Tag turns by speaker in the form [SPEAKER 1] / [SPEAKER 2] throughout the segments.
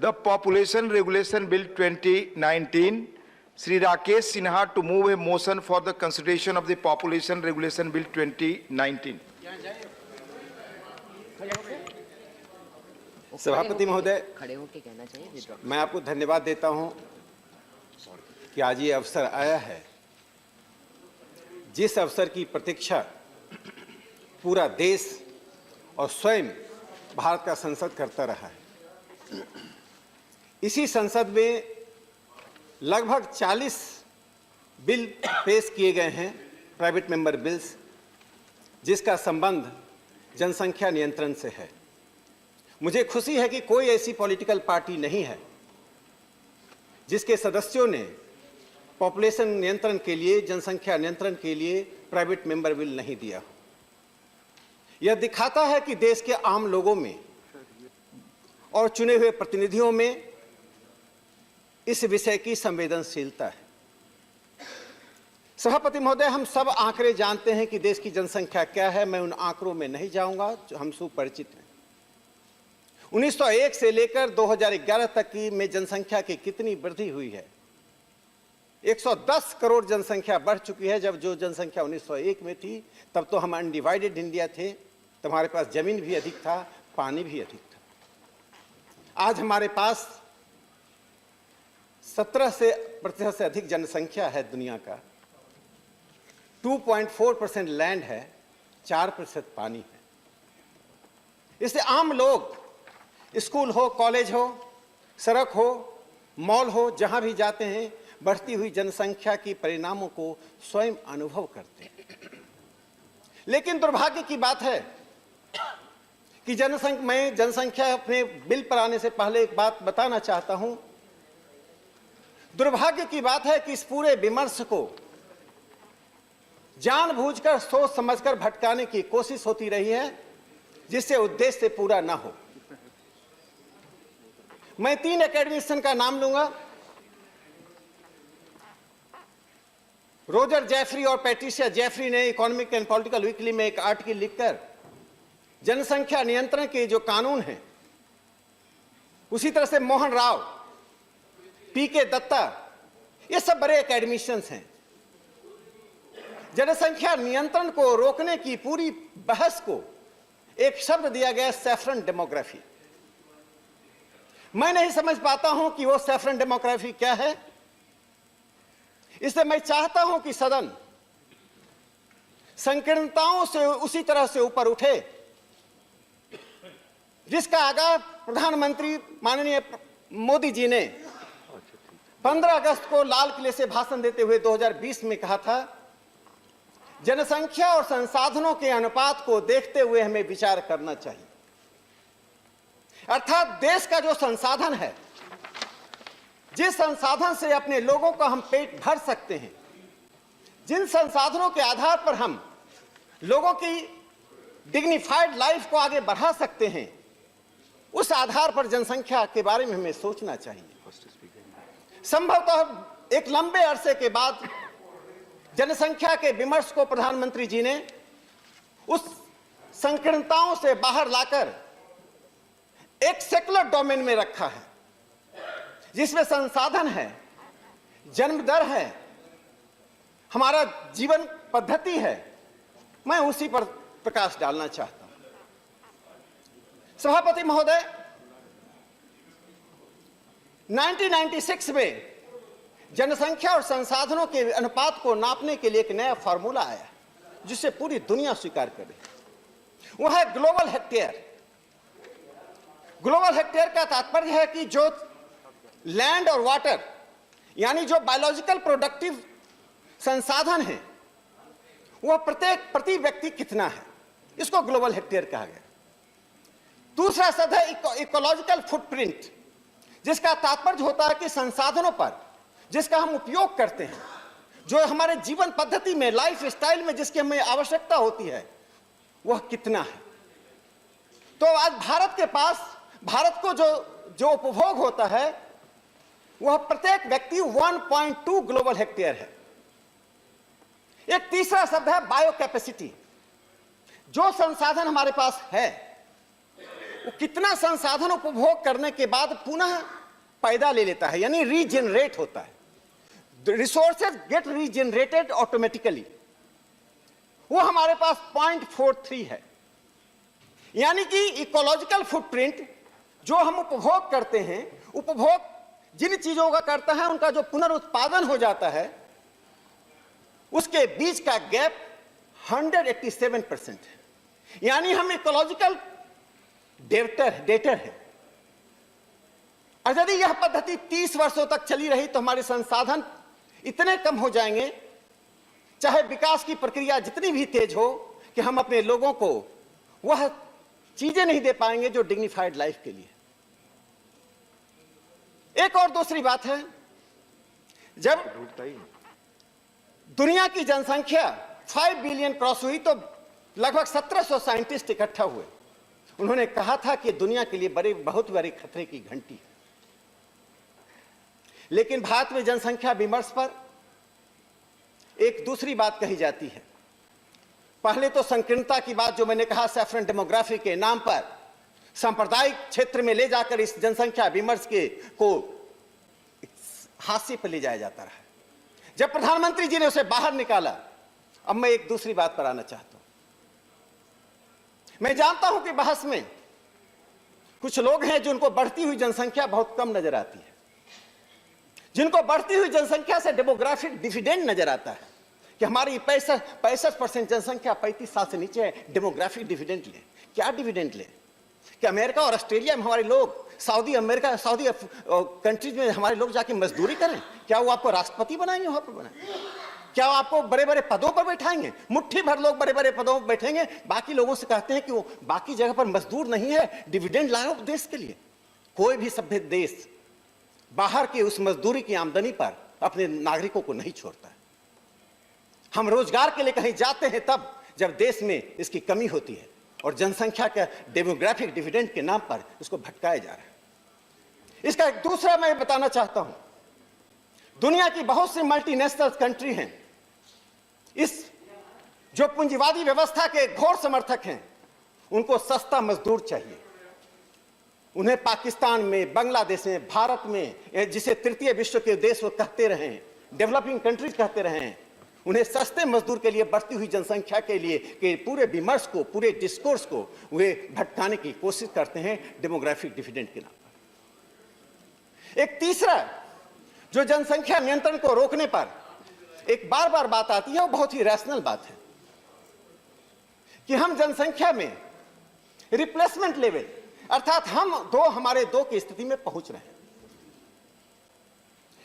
[SPEAKER 1] the Population Regulation Bill 2019. Sri Rakesh Sinha to move a motion for the consideration of the Population Regulation Bill 2019.
[SPEAKER 2] सभापति महोदय, मैं आपको धन्यवाद देता हूं कि आज ये अवसर आया है, जिस अवसर की प्रतीक्षा पूरा देश और स्वयं भारत का संसद करता रहा है। इसी संसद में लगभग 40 बिल पेश किए गए हैं, प्राइवेट मेंबर बिल्स, जिसका संबंध जनसंख्या नियंत्रण से है। मुझे खुशी है कि कोई ऐसी पॉलिटिकल पार्टी नहीं है जिसके सदस्यों ने पॉपुलेशन नियंत्रण के लिए, जनसंख्या नियंत्रण के लिए प्राइवेट मेंबर बिल नहीं दिया। यह दिखाता है कि देश के आम लोगों में और चुने हुए प्रतिनिधियों में इस विषय की संवेदनशीलता है। सभापति महोदय, हम सब आंकड़े जानते हैं कि देश की जनसंख्या क्या है। मैं उन आंकड़ों में नहीं जाऊंगा, हम सुपरिचित हैं। 1901 से लेकर 2011 तक की में जनसंख्या की कितनी वृद्धि हुई है। 110 करोड़ जनसंख्या बढ़ चुकी है। जब जो जनसंख्या 1901 में थी तब तो हम अनडिवाइडेड इंडिया थे, तो हमारे पास जमीन भी अधिक था, पानी भी अधिक था। आज हमारे पास 17% से अधिक जनसंख्या है दुनिया का, 2.4% लैंड है, 4% पानी है। इससे आम लोग स्कूल हो, कॉलेज हो, सड़क हो, मॉल हो, जहां भी जाते हैं बढ़ती हुई जनसंख्या की परिणामों को स्वयं अनुभव करते हैं। लेकिन दुर्भाग्य की बात है कि मैं जनसंख्या अपने बिल पर आने से पहले एक बात बताना चाहता हूं। दुर्भाग्य की बात है कि इस पूरे विमर्श को जानबूझकर, सोच समझकर भटकाने की कोशिश होती रही है, जिससे उद्देश्य पूरा ना हो। मैं 3 एकेडमिशियन का नाम लूंगा, रोजर जेफरी और पैट्रिशिया जेफरी ने इकोनॉमिक एंड पॉलिटिकल वीकली में एक आर्टिकल लिखकर जनसंख्या नियंत्रण के जो कानून हैं, उसी तरह से मोहन राव, पीके दत्ता, ये सब बड़े एकेडमिशियंस हैं। जनसंख्या नियंत्रण को रोकने की पूरी बहस को एक शब्द दिया गया, सैफरन डेमोग्राफी। मैं नहीं समझ पाता हूं कि वो सैफरन डेमोग्राफी क्या है। इसलिए मैं चाहता हूं कि सदन संकीर्णताओं से उसी तरह से ऊपर उठे जिसका आगाज प्रधानमंत्री माननीय मोदी जी ने 15 अगस्त को लाल किले से भाषण देते हुए 2020 में कहा था। जनसंख्या और संसाधनों के अनुपात को देखते हुए हमें विचार करना चाहिए। अर्थात देश का जो संसाधन है, जिस संसाधन से अपने लोगों का हम पेट भर सकते हैं, जिन संसाधनों के आधार पर हम लोगों की डिग्निफाइड लाइफ को आगे बढ़ा सकते हैं, उस आधार पर जनसंख्या के बारे में हमें सोचना चाहिए। संभवतः एक लंबे अरसे के बाद जनसंख्या के विमर्श को प्रधानमंत्री जी ने उस संकीर्णताओं से बाहर लाकर एक सेकुलर डोमेन में रखा है, जिसमें संसाधन है, जन्म दर है, हमारा जीवन पद्धति है। मैं उसी पर प्रकाश डालना चाहता हूं। सभापति महोदय, 1996 में जनसंख्या और संसाधनों के अनुपात को नापने के लिए एक नया फॉर्मूला आया, जिसे पूरी दुनिया स्वीकार करे। वह है ग्लोबल हेक्टेयर। ग्लोबल हेक्टेयर का तात्पर्य है कि जो लैंड और वाटर, यानी जो बायोलॉजिकल प्रोडक्टिव संसाधन है, वह प्रति व्यक्ति कितना है, इसको ग्लोबल हेक्टेयर कहा गया। दूसरा शब्द है इकोलॉजिकल फुटप्रिंट, जिसका तात्पर्य होता है कि संसाधनों पर जिसका हम उपयोग करते हैं, जो हमारे जीवन पद्धति में, लाइफ स्टाइल में जिसकी हमें आवश्यकता होती है, वह कितना है। तो आज भारत को जो उपभोग होता है, वह प्रत्येक व्यक्ति 1.2 ग्लोबल हेक्टेयर है। एक तीसरा शब्द है बायो कैपेसिटी। जो संसाधन हमारे पास है, वो कितना संसाधन उपभोग करने के बाद पुनः पैदा ले लेता है, यानी रीजनरेट होता है। Resources get regenerated automatically. वो हमारे पास 0.43 है, यानी कि इकोलॉजिकल फुटप्रिंट जो हम उपभोग करते हैं, उपभोग जिन चीजों का करता है उनका जो पुनरुत्पादन हो जाता है, उसके बीच का गैप 187% है। यानी हम इकोलॉजिकल डेटर है। और यदि यह पद्धति 30 वर्षों तक चली रही तो हमारे संसाधन इतने कम हो जाएंगे, चाहे विकास की प्रक्रिया जितनी भी तेज हो, कि हम अपने लोगों को वह चीजें नहीं दे पाएंगे जो डिग्निफाइड लाइफ के लिए। एक और दूसरी बात है, जब दुनिया की जनसंख्या 5 बिलियन क्रॉस हुई तो लगभग 1700 साइंटिस्ट इकट्ठा हुए। उन्होंने कहा था कि दुनिया के लिए बहुत बड़े खतरे की घंटी है। लेकिन भारत में जनसंख्या विमर्श पर एक दूसरी बात कही जाती है। पहले तो संकीर्णता की बात, जो मैंने कहा, सैफरन डेमोग्राफी के नाम पर सांप्रदायिक क्षेत्र में ले जाकर इस जनसंख्या विमर्श को हाशिए पर ले जाया जाता रहा। जब प्रधानमंत्री जी ने उसे बाहर निकाला, अब मैं एक दूसरी बात पर आना चाहता हूं। मैं जानता हूं कि बहस में कुछ लोग हैं जिनको बढ़ती हुई जनसंख्या बहुत कम नजर आती है, जिनको बढ़ती हुई जनसंख्या से डेमोग्राफिक डिविडेंड नजर आता है कि हमारी 65% जनसंख्या 35 साल से नीचे है, डेमोग्राफिक डिविडेंड ले। क्या डिविडेंड ले? कि अमेरिका और ऑस्ट्रेलिया में हमारे लोग, सऊदी कंट्रीज में हमारे लोग जाके मजदूरी करें? क्या वो आपको राष्ट्रपति बनाएंगे? वहां पर बनाएंगे? क्या वो आपको बड़े बड़े पदों पर बैठाएंगे? मुट्ठी भर लोग बड़े बड़े पदों पर बैठेंगे, बाकी लोगों से कहते हैं कि वो बाकी जगह पर मजदूर नहीं है, डिविडेंड लाओ देश के लिए। कोई भी सभ्य देश बाहर की उस मजदूरी की आमदनी पर अपने नागरिकों को नहीं छोड़ता है। हम रोजगार के लिए कहीं जाते हैं तब जब देश में इसकी कमी होती है, और जनसंख्या के डेमोग्राफिक डिविडेंड के नाम पर इसको भटकाया जा रहा है। इसका एक दूसरा मैं बताना चाहता हूं, दुनिया की बहुत सी मल्टीनेशनल कंट्री हैं, इस जो पूंजीवादी व्यवस्था के घोर समर्थक हैं, उनको सस्ता मजदूर चाहिए। उन्हें पाकिस्तान में, बांग्लादेश में, भारत में, जिसे तृतीय विश्व के देश वो कहते रहे, डेवलपिंग कंट्रीज कहते रहे, उन्हें सस्ते मजदूर के लिए, बढ़ती हुई जनसंख्या के लिए, कि पूरे विमर्श को, पूरे डिस्कोर्स को वे भटकाने की कोशिश करते हैं डेमोग्राफिक डिविडेंड के नाम पर। एक तीसरा, जो जनसंख्या नियंत्रण को रोकने पर एक बार बार बात आती है, वो बहुत ही रैशनल बात है कि हम जनसंख्या में रिप्लेसमेंट लेवल, अर्थात हमारे दो की स्थिति में पहुंच रहे हैं।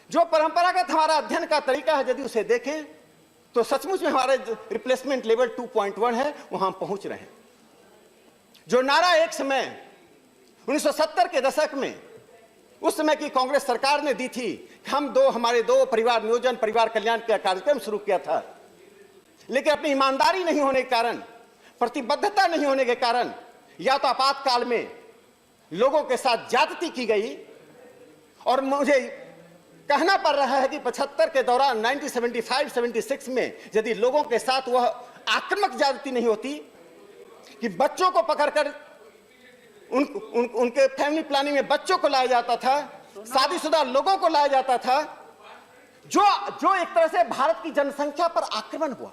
[SPEAKER 2] जो परंपरागत हमारा अध्ययन का तरीका है, यदि उसे देखें तो सचमुच में हमारे रिप्लेसमेंट लेवल 2.1 है, वहां पहुंच रहे हैं। जो नारा एक समय 1970 के दशक में उस समय की कांग्रेस सरकार ने दी थी, हमारे दो परिवार नियोजन, परिवार कल्याण का कार्यक्रम शुरू किया था, लेकिन अपनी ईमानदारी नहीं होने के कारण, प्रतिबद्धता नहीं होने के कारण, या तो आपातकाल में लोगों के साथ ज्यादती की गई, और मुझे कहना पड़ रहा है कि 75 के दौरान 1975-76 में यदि लोगों के साथ वह आक्रामक ज्यादती नहीं होती कि बच्चों को पकड़कर उनके फैमिली प्लानिंग में बच्चों को लाया जाता था, शादीशुदा लोगों को लाया जाता था, जो एक तरह से भारत की जनसंख्या पर आक्रमण हुआ,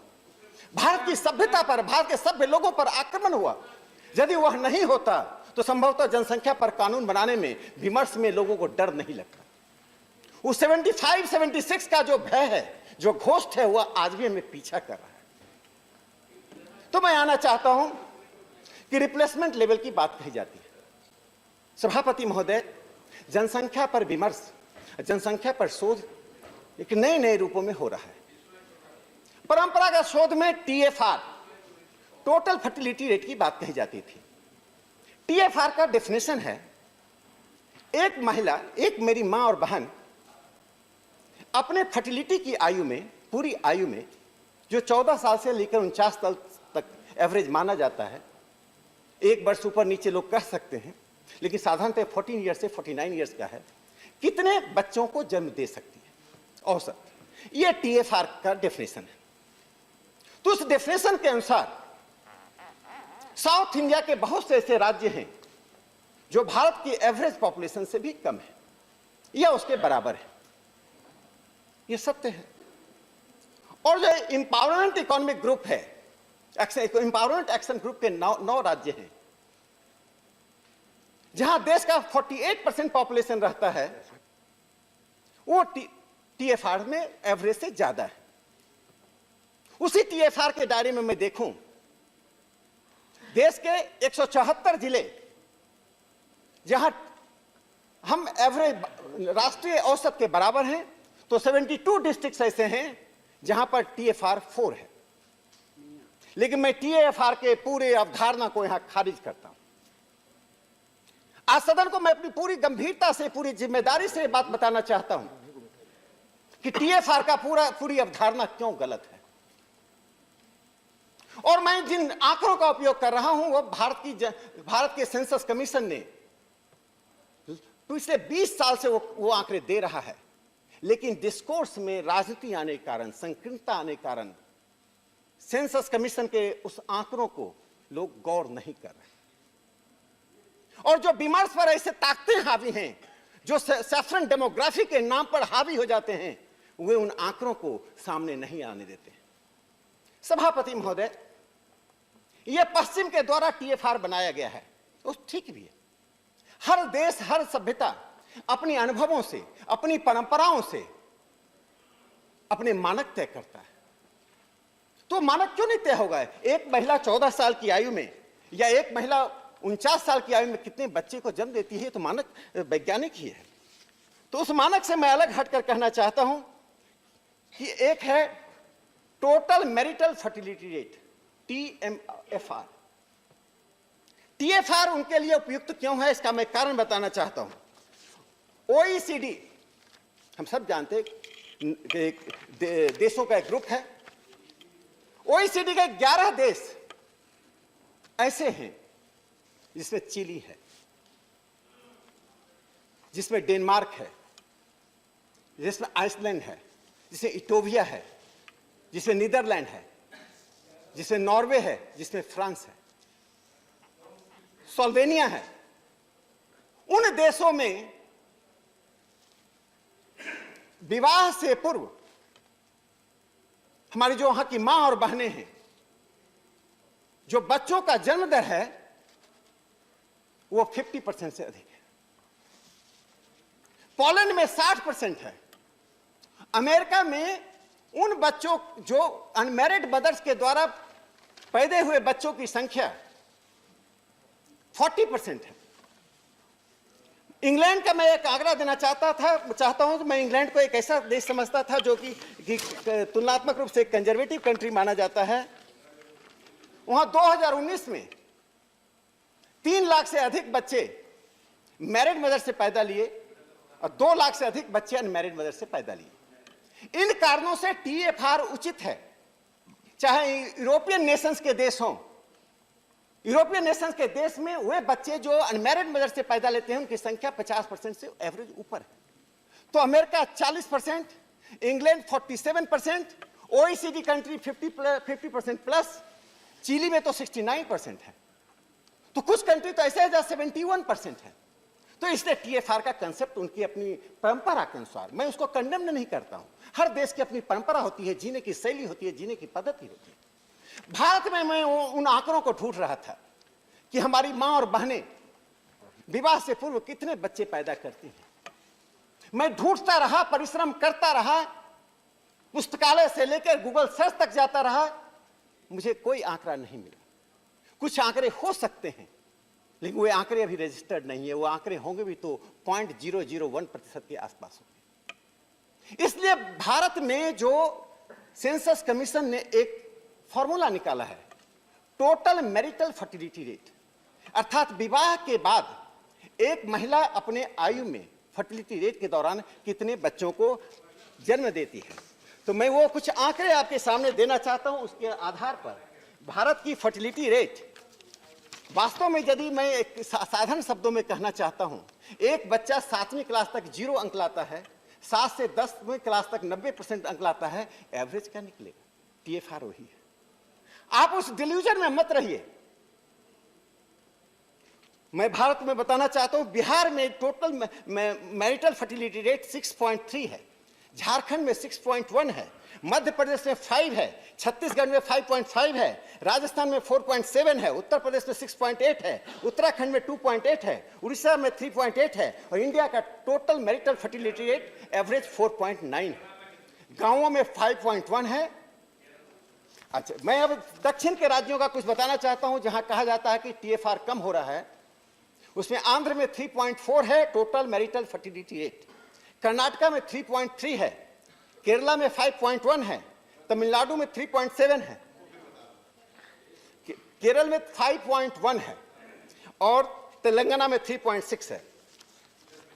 [SPEAKER 2] भारत की सभ्यता पर, भारत के सभ्य लोगों पर आक्रमण हुआ। यदि वह नहीं होता तो संभवतः जनसंख्या पर कानून बनाने में, विमर्श में लोगों को डर नहीं लगता। उस 75-76 का जो भय है, जो घोस्ट है, वह आज भी हमें पीछा कर रहा है। तो मैं आना चाहता हूं कि रिप्लेसमेंट लेवल की बात कही जाती है। सभापति महोदय, जनसंख्या पर विमर्श, जनसंख्या पर शोध एक नए नए रूपों में हो रहा है। परंपरागत शोध में TFR, टोटल फर्टिलिटी रेट की बात कही जाती थी। TFR का डेफिनेशन है, एक महिला, एक मेरी मां और बहन अपने फर्टिलिटी की आयु में, पूरी आयु में, जो 14 साल से लेकर 49 साल तक एवरेज माना जाता है, एक वर्ष ऊपर नीचे लोग कह सकते हैं, लेकिन साधारणतः 14 ईयर्स से 49 ईयर्स का है, कितने बच्चों को जन्म दे सकती है औसत। यह TFR का डेफिनेशन है। तो उस डेफिनेशन के अनुसार साउथ इंडिया के बहुत से ऐसे राज्य हैं जो भारत की एवरेज पॉपुलेशन से भी कम है। या उसके बराबर है। यह सत्य है। और जो इंपावरमेंट इकोनॉमिक ग्रुप है, इंपावरमेंट एक्शन ग्रुप के 9 राज्य हैं जहां देश का 48% पॉपुलेशन रहता है, वो टीएफआर में एवरेज से ज्यादा है। उसी टीएफआर के दायरे में मैं देखूं, देश के 174 जिले जहां हम एवरेज राष्ट्रीय औसत के बराबर हैं, तो 72 डिस्ट्रिक्ट्स ऐसे हैं जहां पर टीएफआर 4 है। लेकिन मैं टीएफआर के पूरे अवधारणा को यहां खारिज करता हूं। आज सदन को मैं अपनी पूरी गंभीरता से, पूरी जिम्मेदारी से बात बताना चाहता हूं कि टीएफआर का पूरी अवधारणा क्यों गलत है। और मैं जिन आंकड़ों का उपयोग कर रहा हूं वो भारत के सेंसस कमीशन ने पिछले 20 साल से वो आंकड़े दे रहा है। लेकिन डिस्कोर्स में राजनीति आने के कारण, संकीर्णता आने के कारण सेंसस कमीशन के उस आंकड़ों को लोग गौर नहीं कर रहे। और जो विमर्श पर ऐसे ताकतें हावी हैं, जो सैफरन डेमोग्राफी के नाम पर हावी हो जाते हैं, वे उन आंकड़ों को सामने नहीं आने देते। सभापति महोदय, यह पश्चिम के द्वारा टीएफआर बनाया गया है, वो ठीक भी है। हर देश, हर सभ्यता अपने अनुभवों से, अपनी परंपराओं से अपने मानक तय करता है। तो मानक क्यों नहीं तय होगा? एक महिला 14 साल की आयु में या एक महिला 49 साल की आयु में कितने बच्चे को जन्म देती है, तो मानक वैज्ञानिक ही है। तो उस मानक से मैं अलग हटकर कहना चाहता हूं कि एक है total marital fertility rate, TMFR। TFR उनके लिए उपयुक्त क्यों है, इसका मैं कारण बताना चाहता हूं। OECD, हम सब जानते हैं कि देशों का एक ग्रुप है। OECD के 11 देश ऐसे हैं जिसमें चिली है, जिसमें डेनमार्क है, जिसमें आइसलैंड है, जिसमें इटोविया है, जिसमें नीदरलैंड है, जिसमें नॉर्वे है, जिसमें फ्रांस है, स्लोवेनिया है। उन देशों में विवाह से पूर्व हमारी जो वहां की मां और बहनें हैं, जो बच्चों का जन्म दर है वो 50% से अधिक है। पोलैंड में 60% है। अमेरिका में उन बच्चों जो अनमैरिड मदर्स के द्वारा पैदा हुए बच्चों की संख्या 40% है। इंग्लैंड का मैं एक आंकड़ा देना चाहता हूं। तो मैं इंग्लैंड को एक ऐसा देश समझता था जो कि तुलनात्मक रूप से एक कंजर्वेटिव कंट्री माना जाता है। वहां 2019 में 3 लाख से अधिक बच्चे मैरिड मदर से पैदा लिए और 2 लाख से अधिक बच्चे अनमैरिड मदर से पैदा लिए। इन कारणों से टीएफआर उचित है। चाहे यूरोपियन नेशंस के देश हों, यूरोपियन नेशंस के देश में वे बच्चे जो अनमैरिड मदर से पैदा लेते हैं उनकी संख्या 50% से एवरेज ऊपर है। तो America 40%, England 47%, OECD country 50% plus, Chile में तो 69% है। तो कुछ कंट्री तो ऐसे है जहां 71% है। तो इसलिए टीएफआर का कंसेप्ट उनकी अपनी परंपरा के अनुसार, मैं उसको कंडेम नहीं करता हूं। हर देश की अपनी परंपरा होती है, जीने की शैली होती है, जीने की पद्धति होती है। भारत में मैं उन आंकड़ों को ढूंढ रहा था कि हमारी मां और बहनें विवाह से पूर्व कितने बच्चे पैदा करती हैं। मैं ढूंढता रहा, परिश्रम करता रहा, पुस्तकालय से लेकर गूगल सर्च तक जाता रहा, मुझे कोई आंकड़ा नहीं मिला। कुछ आंकड़े हो सकते हैं लेकिन वे आंकड़े अभी रजिस्टर्ड नहीं है। वो आंकड़े होंगे भी तो 0.001% के आसपास होंगे। इसलिए भारत में जो सेंसस कमीशन ने एक फॉर्मूला निकाला है, टोटल मैरिटल फर्टिलिटी रेट, अर्थात विवाह के बाद एक महिला अपने आयु में फर्टिलिटी रेट के दौरान कितने बच्चों को जन्म देती है। तो मैं वो कुछ आंकड़े आपके सामने देना चाहता हूं। उसके आधार पर भारत की फर्टिलिटी रेट, वास्तव में यदि मैं एक साधारण शब्दों में कहना चाहता हूं, एक बच्चा 7वीं क्लास तक 0 अंक लाता है, 7 से 10वीं क्लास तक 90% अंक लाता है। एवरेज क्या निकलेगा? टीएफआर वही है। आप उस डिल्यूजन में मत रहिए। मैं भारत में बताना चाहता हूं, बिहार में टोटल मैरिटल फर्टिलिटी रेट 6.3 है, झारखंड में 6.1 है, मध्य प्रदेश में 5 है, छत्तीसगढ़ में 5.5 है, राजस्थान में 4.7 है, उत्तर प्रदेश में 6.8 है, उत्तराखंड में 2.8 है, उड़ीसा में 3.8 है और इंडिया का total marital fertility rate average 4.9 है। गांवों में 5.1 है। अच्छा, मैं अब दक्षिण के राज्यों का कुछ बताना चाहता हूं जहां कहा जाता है कि टीएफआर कम हो रहा है। उसमें आंध्र में 3.4 है total marital fertility rate, Karnataka में 3.3 है, केरला में 5.1 है, तमिलनाडु में 3.7 है, केरल में 5.1 है और तेलंगाना में 3.6 है।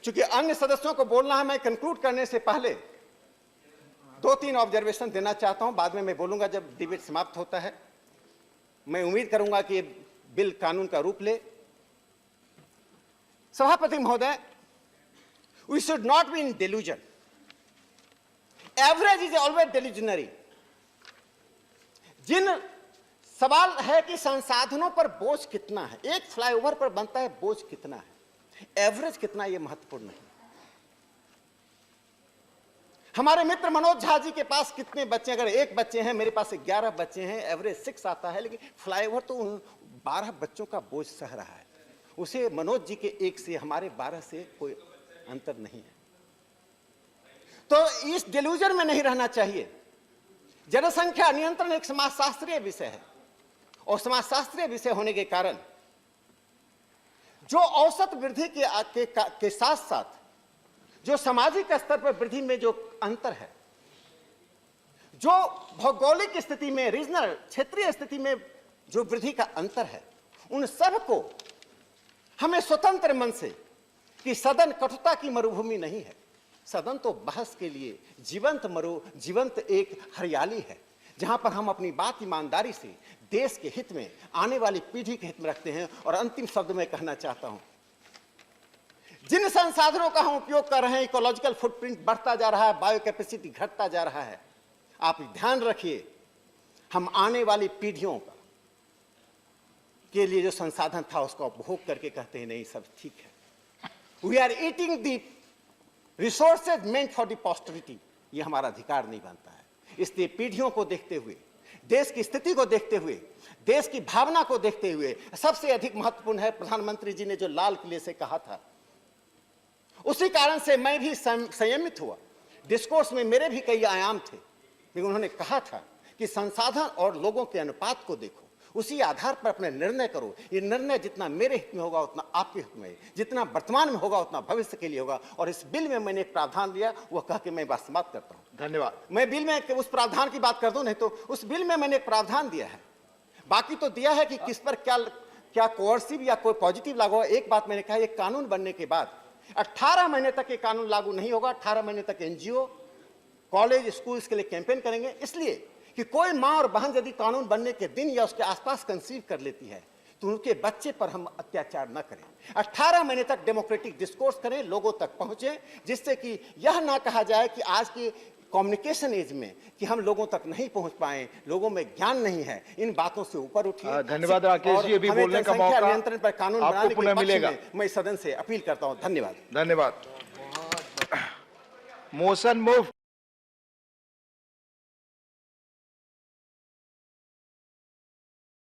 [SPEAKER 2] चूंकि अन्य सदस्यों को बोलना है, मैं कंक्लूड करने से पहले 2-3 ऑब्जर्वेशन देना चाहता हूं, बाद में मैं बोलूंगा जब डिबेट समाप्त होता है। मैं उम्मीद करूंगा कि ये बिल कानून का रूप ले। सभापति महोदय, we should not be in delusion. Average is always delusionary. जिन सवाल है कि संसाधनों पर बोझ कितना है, एक फ्लाईओवर पर बनता है बोझ कितना है, एवरेज कितना, यह महत्वपूर्ण नहीं। हमारे मित्र मनोज झा जी के पास कितने बच्चे, अगर एक बच्चे हैं, मेरे पास 11 बच्चे हैं, एवरेज 6 आता है, लेकिन फ्लाईओवर तो उन 12 बच्चों का बोझ सह रहा है। उसे मनोज जी के 1 से हमारे 12 से कोई अंतर नहीं है। तो इस डेल्यूजन में नहीं रहना चाहिए। जनसंख्या नियंत्रण एक समाजशास्त्रीय विषय है और समाजशास्त्रीय विषय होने के कारण जो औसत वृद्धि के साथ साथ जो सामाजिक स्तर पर वृद्धि में जो अंतर है, जो भौगोलिक स्थिति में, रीजनल क्षेत्रीय स्थिति में जो वृद्धि का अंतर है, उन सब को हमें स्वतंत्र मन से, कि सदन कठोरता की मरुभूमि नहीं है, सदन तो बहस के लिए जीवंत एक हरियाली है, जहां पर हम अपनी बात ईमानदारी से देश के हित में, आने वाली पीढ़ी के हित में रखते हैं। और अंतिम शब्द में कहना चाहता हूं, जिन संसाधनों का हम उपयोग कर रहे हैं, इकोलॉजिकल फुटप्रिंट बढ़ता जा रहा है, बायो कैपेसिटी घटता जा रहा है। आप ध्यान रखिए, हम आने वाली पीढ़ियों का के लिए जो संसाधन था उसका उपभोग करके कहते हैं नहीं सब ठीक है। We are eating the resources meant for the posterity, ये हमारा अधिकार नहीं बनता है। इसलिए पीढ़ियों को देखते हुए, देश की स्थिति को देखते हुए, देश की भावना को देखते हुए सबसे अधिक महत्वपूर्ण है प्रधानमंत्री जी ने जो लाल किले से कहा था, उसी कारण से मैं भी संयमित हुआ। डिस्कोर्स में मेरे भी कई आयाम थे, लेकिन उन्होंने कहा था कि संसाधन और लोगों के अनुपात को देखो, उसी आधार पर अपने निर्णय करो। ये निर्णय जितना मेरे हित में होगा उतना आपके हित में है, जितना वर्तमान में होगा उतना भविष्य के लिए होगा। और इस बिल में मैंने एक प्रावधान दिया, वह कह के मैं बात समाप्त करता हूं।
[SPEAKER 1] धन्यवाद।
[SPEAKER 2] मैं बिल में उस प्रावधान की बात कर दूं, नहीं तो उस बिल में मैंने एक प्रावधान दिया है, बाकी तो दिया है कि किस पर क्या कोर्सिव या कोई पॉजिटिव लागू होगा। एक बात मैंने कहा, ये कानून बनने के बाद 18 महीने तक ये कानून लागू नहीं होगा। 18 महीने तक एनजीओ, कॉलेज, स्कूल्स के लिए कैंपेन करेंगे, इसलिए कि कोई मां और बहन यदि कानून बनने के दिन या उसके आसपास कंसीव कर लेती है तो उनके बच्चे पर हम अत्याचार न करें। 18 महीने तक डेमोक्रेटिक डिस्कोर्स करें, लोगों तक पहुंचे, जिससे कि यह ना कहा जाए कि आज की कम्युनिकेशन एज में कि हम लोगों तक नहीं पहुंच पाए, लोगों में ज्ञान नहीं है। इन बातों से ऊपर उठिए।
[SPEAKER 1] धन्यवाद राकेश जी, अभी बोलने का मौका
[SPEAKER 2] नियंत्रण पर कानून बनाने
[SPEAKER 1] आपको पुनः मिलेगा।
[SPEAKER 2] मैं सदन से अपील करता हूं। धन्यवाद।
[SPEAKER 1] धन्यवाद। Motion move.